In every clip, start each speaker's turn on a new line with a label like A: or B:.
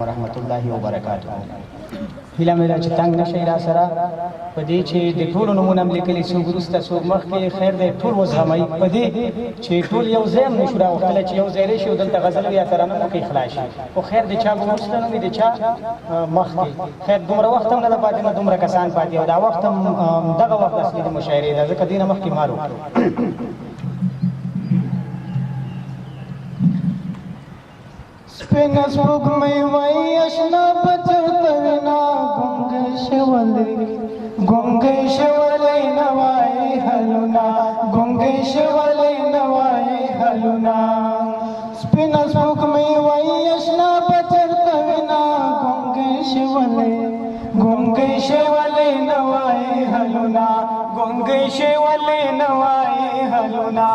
A: ورحمت الله وبرکاته. هیله مې ده چې تنګ نشئ را سره په دې چې د ټولو نومونه م لیکلي څوک وروسته څوک مخکې خیر دی ټول وزغمئ په دې چې ټول یو ځای هم نشو راوختلی چې یو ځای راشي او دلته غزل یا ترنم وکړي خلاص شي خو خیر د چا به وروسته نه وي د چا مخکې خیر دومره وخت هم نه ده پاتې نه دومره کسان پاتې او دا وخت هم دغه وخت اصلي د مشاعرې ده ځکه دې نه مخکې مار وکړو.
B: سپین سپوږمۍ وایي اشنا په چرته وینا ګونګۍ شولې نه وایي هلونه ګونګۍ شولې نه وایي هلونه سپین سپوږمۍ وایي اشنا په چرته وینا ګونګۍ شولې نه وایي هلونه ګونګۍ شولې نه وایي هلونه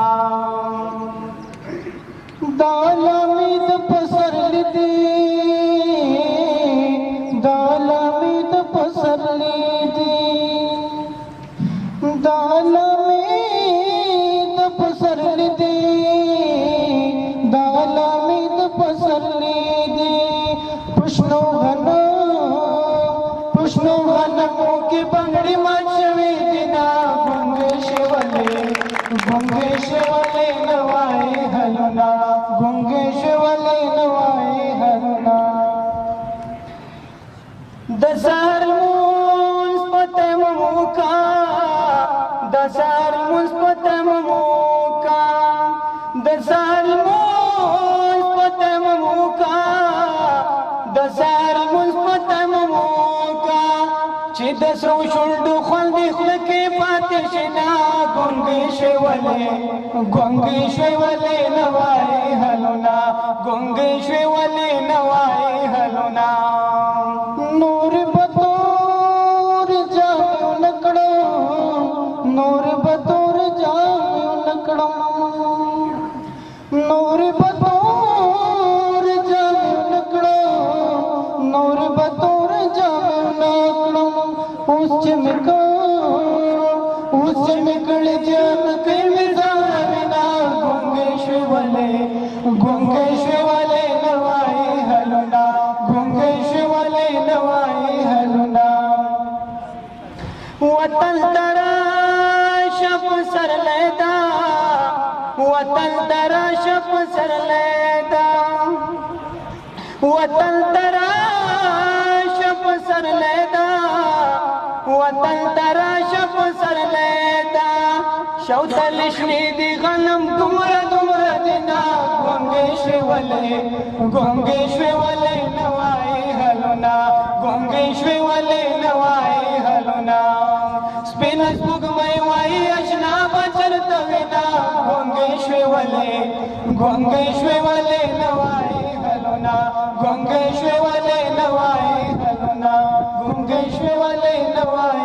B: دا لامي د پسرلی دی دا لامي د پسرلی دی دا لامي د پسرلی دی دا لامي د پسرلی دی پښنو غنمو کې بنګړي مات شوي دي نا ګونګې شولې نه وایي هلونه ګونګې شولې نه وایي هلونه د سهار لمونځ په تیمم وکړه د سهار لمونځ په تیمم وکړه د سهار لمونځ په تیمم وکړه د سهار لمونځ په تیمم وکړه چې د سرو شونډو خوند دې خوله کې پاتې شي نه ګونګې شولې نه وایي هلونه ګونګې شولې نه وایي هلونه نور به تور جامیو نه کړم نور به تور جامیو نه کړم نور به تور جامیو نه کړم نور به تور جامیو نه کړم اوس چې مې کړې جان کې مې ځان وینا ګونګې شولې نه وایي هلونه ګونګې شولې نه وایي هلونه وطن تراشه په سرلی ده وطن تراشه په سرلی ده وطن تراشه په سرلی ده وطن تراشه په سرلی ده شوتل شنې دي غنم دومره دي نه ګونګې شولې نه وایي هلونه ګونګې شولې نه وایي هلونه سپین سپوږمۍ وایي اشنا به چرته وینا ګونګې شولې نه وایي هلونه ګونګې شولې نه وایي هلونه ګونګې شولې نه وایي